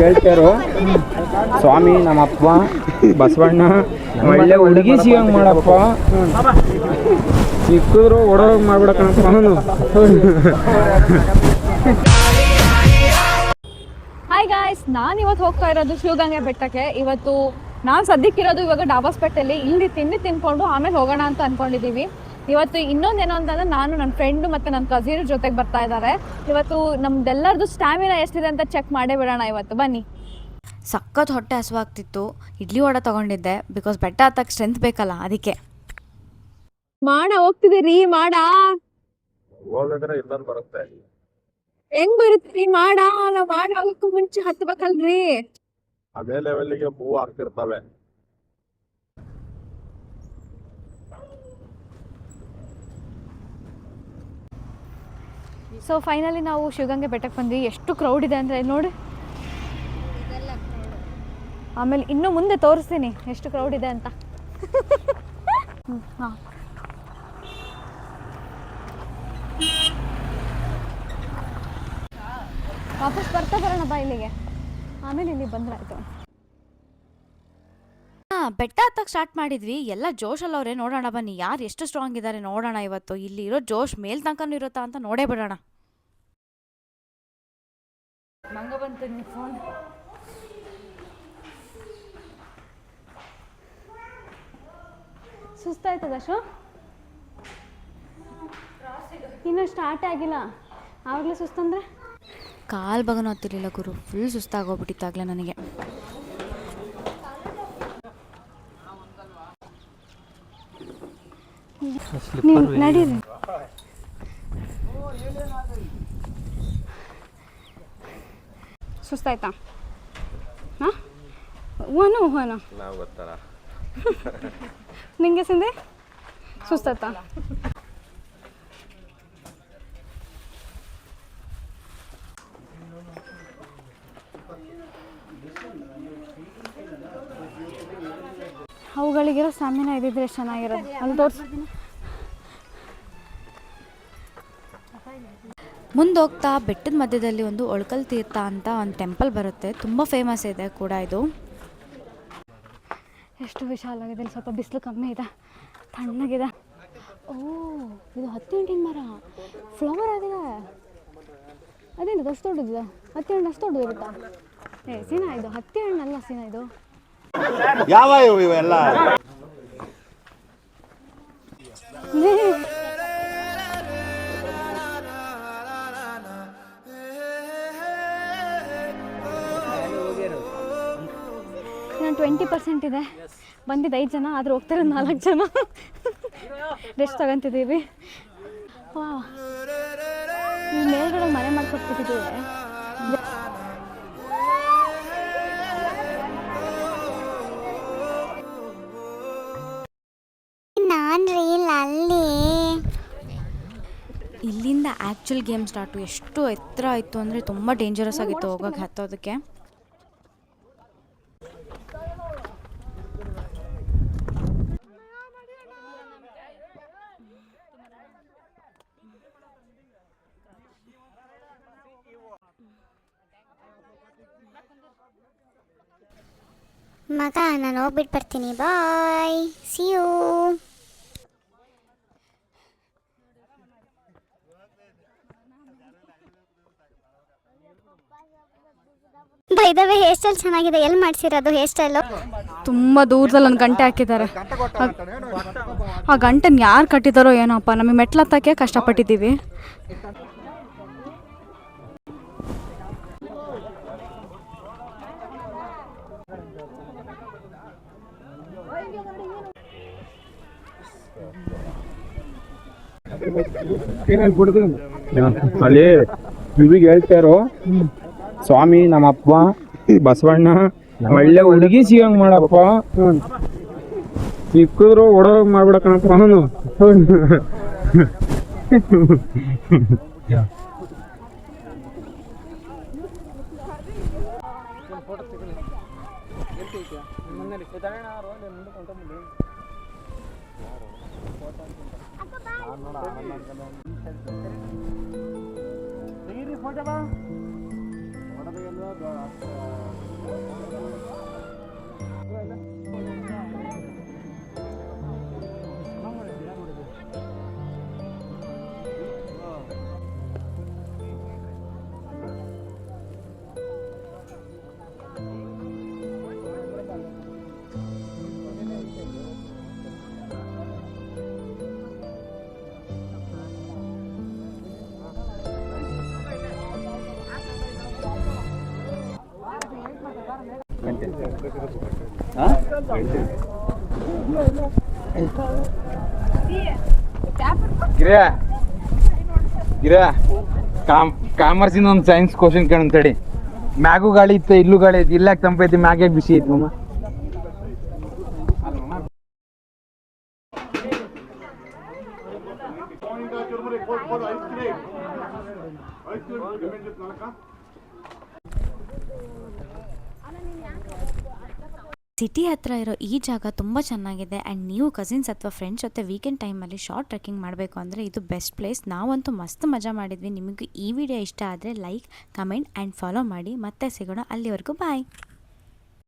ಹೇಳ್ತಾರೋ ಸ್ವಾಮಿ ನಮ್ಮಪ್ಪ ಬಸವಣ್ಣ ಒಳ್ಳೆ ಹುಡುಗಿ ಸಿಗಂಗ್ ಮಾಡಪ್ಪ, ಸಿಕ್ಕಿದ್ರು ಓಡೋಗ್ ಮಾಡ್ಬಿಡಕಣಪ್ಪ ಅವನು. ಹಾಯ್ ಗಾಯ್ಸ್, ನಾನು ಇವತ್ತು ಹೋಗ್ತಾ ಇರೋದು ಶಿವಗಂಗೆ ಬೆಟ್ಟಕ್ಕೆ. ಇವತ್ತು ನಾವು ಸದ್ಯಕ್ಕಿರೋದು ಇವಾಗ ಡಾಬಾಸ್ಪೇಟೆಯಲ್ಲಿ. ಇಲ್ಲಿ ತಿನ್ಕೊಂಡು ಆಮೇಲೆ ಹೋಗೋಣ ಅಂತ ಅನ್ಕೊಂಡಿದ್ದೀವಿ. ಇವತ್ತು ಇನ್ನೊಂದೇನು ಅಂತಂದ್ರೆ, ನಾನು ನನ್ನ ಫ್ರೆಂಡು ಮತ್ತು ನನ್ನ ಕಸಿನ್ ಜೊತೆಗೆ ಬರ್ತಾ ಇದ್ದಾರೆ. ಇವತ್ತು ನಮ್ದೆಲ್ಲರದು ಸ್ಟ್ಯಾಮಿನಾ ಎಷ್ಟಿದೆ ಅಂತ ಚೆಕ್ ಮಾಡೇ ಬಿಡೋಣ ಇವತ್ತು. ಬನ್ನಿ. ಸಖತ್ ಹೊಟ್ಟೆ ಹಸುವಾಗ್ತಿತ್ತು. ಇಡ್ಲಿ ವಡೆ ತೊಗೊಂಡಿದ್ದೆ, ಬಿಕಾಸ್ ಬೆಟ್ಟ ಹತ್ತಕ್ಕೆ ಸ್ಟ್ರೆಂತ್ ಬೇಕಲ್ಲ, ಅದಕ್ಕೆ. ಮಾಡ ಹೋಗ್ತಿದ್ದೀರಿ? ಮಾಡ ಹೆಂಗ್ ಬರುತ್ತೀರಿ? ಮಾಡ ನಾವು ಮಾಡ ಹೋಗಕ್ಕೂ ಮುಂಚೆ ಹತ್ಬೇಕಲ್ರಿ. ಅದೇ ಲೆವೆಲ್ಗೆ ಮೂವ್ ಆಗ್ತಿರ್ತವೆ. ಸೊ ಫೈನಲಿ ನಾವು ಶಿವಗಂಗೆ ಬೆಟ್ಟಕ್ಕೆ ಬಂದ್ವಿ. ಎಷ್ಟು ಕ್ರೌಡ್ ಇದೆ ಅಂದರೆ ನೋಡಿ. ಆಮೇಲೆ ಇನ್ನೂ ಮುಂದೆ ತೋರಿಸ್ತೀನಿ ಎಷ್ಟು ಕ್ರೌಡ್ ಇದೆ ಅಂತ. ಹಾಂ, ವಾಪಸ್ ಬರ್ತಾ ಬರೋಣ ಬಾ ಇಲ್ಲಿಗೆ, ಆಮೇಲೆ ಇಲ್ಲಿ ಬಂದ್ರಾಯ್ತು. ಬೆಟ್ಟ ಹತ್ತಕ್ಕೆ ಸ್ಟಾರ್ಟ್ ಮಾಡಿದ್ವಿ. ಎಲ್ಲ ಜೋಶಲ್ಲವ್ರೆ. ನೋಡೋಣ ಬನ್ನಿ ಯಾರು ಎಷ್ಟು ಸ್ಟ್ರಾಂಗ್ ಇದ್ದಾರೆ ನೋಡೋಣ. ಇವತ್ತು ಇಲ್ಲಿ ಇರೋ ಜೋಶ್ ಮೇಲ್ ತನಕನೂ ಇರುತ್ತಾ ಅಂತ ನೋಡೇ ಬಿಡೋಣ. ಮಂಗ ಬಂತು ನಿಮ್ಮ ಫೋನ್. ಸುಸ್ತಾಯ್ತದ ಶೋ? ಇನ್ನೂ ಸ್ಟಾರ್ಟ್ ಆಗಿಲ್ಲ, ಆವಾಗಲೇ ಸುಸ್ತಂದ್ರೆ? ಕಾಲು ಬಗನೂ ಹತ್ತಿರಲಿಲ್ಲ ಗುರು, ಫುಲ್ ಸುಸ್ತಾಗೋಗ್ಬಿಟ್ಟಿತ್ತಾಗಲೇ ನನಗೆ. ನಡೀರಿ. ಸುಸ್ತಾಯ್ತಾ? ಹಾಂ, ಹೂನು ನಿಂಗೆ ಸಿಂದೆ ಸುಸ್ತಾಯ್ತಾ? ಅವುಗಳಿಗಿರೋ ಸ್ಟ್ಯಾಮಿನಾ ಇದ್ದಿದ್ರೆ ಚೆನ್ನಾಗಿರೋದು. ಅಲ್ಲಿ ತೋರಿಸಿ. ಮುಂದೋಗ್ತಾ ಬೆಟ್ಟದ ಮಧ್ಯದಲ್ಲಿ ಒಂದು ಒಳ್ಕಲ್ ತೀರ್ಥ ಅಂತ ಒಂದು ಟೆಂಪಲ್ ಬರುತ್ತೆ. ತುಂಬ ಫೇಮಸ್ ಇದೆ ಕೂಡ ಇದು. ಎಷ್ಟು ವಿಶಾಲವಾಗಿದೆ. ಇಲ್ಲಿ ಸ್ವಲ್ಪ ಬಿಸಿಲು ಕಮ್ಮಿ ಇದೆ, ತಣ್ಣಗಿದೆ. ಓ, ಇದು ಹತ್ತಿ ಹಣ್ಣಿನ ಮರ, ಫ್ಲವರ್ ಆಗಿದೆ. ಅದೇನು ಅಷ್ಟು ದೊಡ್ಡದಿದೆ? ಹತ್ತಿ ಹಣ್ಣು ಅಷ್ಟು ದೊಡ್ಡದು ಇರುತ್ತಾ? ಸೀನಾ, ಇದು ಹತ್ತಿ ಹಣ್ಣಲ್ಲ ಸೀನಾ, ಇದು ಯಾವ ಇವೆಲ್ಲ? ನಾನು 20% ಇದೆ. ಬಂದಿದ್ದು 5 ಜನ, ಆದ್ರೆ ಹೋಗ್ತಿರೋದು 4 ಜನ. ರೆಸ್ಟ್ ತಗೊಂತಿದ್ದೀವಿ. ವಾ, ಈ ಮೇಲ್ಗಡೆ ಮನೆ ಮಾಡ್ಕೊಟ್ಬಿಟ್ಟಿದ್ದೀವಿ. ಇಲ್ಲಿಂದ ಆ್ಯಕ್ಚುಲ್ ಗೇಮ್ ಸ್ಟಾರ್ಟು. ಎಷ್ಟು ಎತ್ತರ ಆಯಿತು ಅಂದರೆ ತುಂಬ ಡೇಂಜರಸ್ ಆಗಿತ್ತು ಹೋಗೋಕ್ಕೆ, ಹತ್ತೋದಕ್ಕೆ. ಮಗ, ನಾನು ಹೋಗ್ಬಿಟ್ಟು ಬರ್ತೀನಿ. Bye, see you. By the way, hair style ಚೆನ್ನಾಗಿದೆ. ಎಲ್ಲಿ ಮಾಡಿಸಿರೋದು ಹೇರ್ ಸ್ಟೈಲು? ತುಂಬ ದೂರದಲ್ಲಿ ಒಂದು ಗಂಟೆ ಹಾಕಿದ್ದಾರೆ. ಆ ಗಂಟೆನ ಯಾರು ಕಟ್ಟಿದಾರೋ ಏನೋಪ್ಪ. ನಮಗೆ ಮೆಟ್ಲು ಹತ್ತಕ್ಕೆ ಕಷ್ಟಪಟ್ಟಿದ್ದೀವಿ. ಅಲ್ಲಿ ಇವಿಗೆ ಹೇಳ್ತಾರೋ ಸ್ವಾಮಿ ನಮ್ಮಪ್ಪ ಬಸವಣ್ಣ ಒಳ್ಳೆ ಹುಡುಗಿ ಸಿಗಂಗ್ ಮಾಡಪ್ಪ, ಸಿಕ್ಕಿದ್ರು ಓಡೋಗ್ ಮಾಡ್ಬಿಡಕಣಪ್ಪ ಅವನು. ಫೋಟೋ ಗಿರ ಕಾಮರ್ಸ್ ಇಂದ ಒಂದು ಸೈನ್ಸ್ ಕ್ವಶನ್ ಕೇಳಂತಡಿ. ಮ್ಯಾಗೂ ಗಾಳಿ ಇತ್ತು ಇಲ್ಲೂ ಗಾಳಿ ಐತಿ, ಇಲ್ಲಾಕ್ ತಂಪೈತಿ ಮ್ಯಾಗ ಬಿಸಿ ಐತಿ ಮಮ್ಮ? ಸಿಟಿ ಹತ್ರ ಇರೋ ಈ ಜಾಗ ತುಂಬ ಚೆನ್ನಾಗಿದೆ. ಆ್ಯಂಡ್ ನೀವು ಕಸಿನ್ಸ್ ಅಥವಾ ಫ್ರೆಂಡ್ಸ್ ಜೊತೆ ವೀಕೆಂಡ್ ಟೈಮಲ್ಲಿ ಶಾರ್ಟ್ ಟ್ರೆಕ್ಕಿಂಗ್ ಮಾಡಬೇಕು ಅಂದರೆ ಇದು ಬೆಸ್ಟ್ ಪ್ಲೇಸ್. ನಾವಂತೂ ಮಸ್ತ್ ಮಜಾ ಮಾಡಿದ್ವಿ. ನಿಮಗೆ ಈ ವಿಡಿಯೋ ಇಷ್ಟ ಆದರೆ ಲೈಕ್, ಕಮೆಂಟ್ ಆ್ಯಂಡ್ ಫಾಲೋ ಮಾಡಿ. ಮತ್ತೆ ಸಿಗೋಣ. ಅಲ್ಲಿವರೆಗೂ ಬಾಯ್.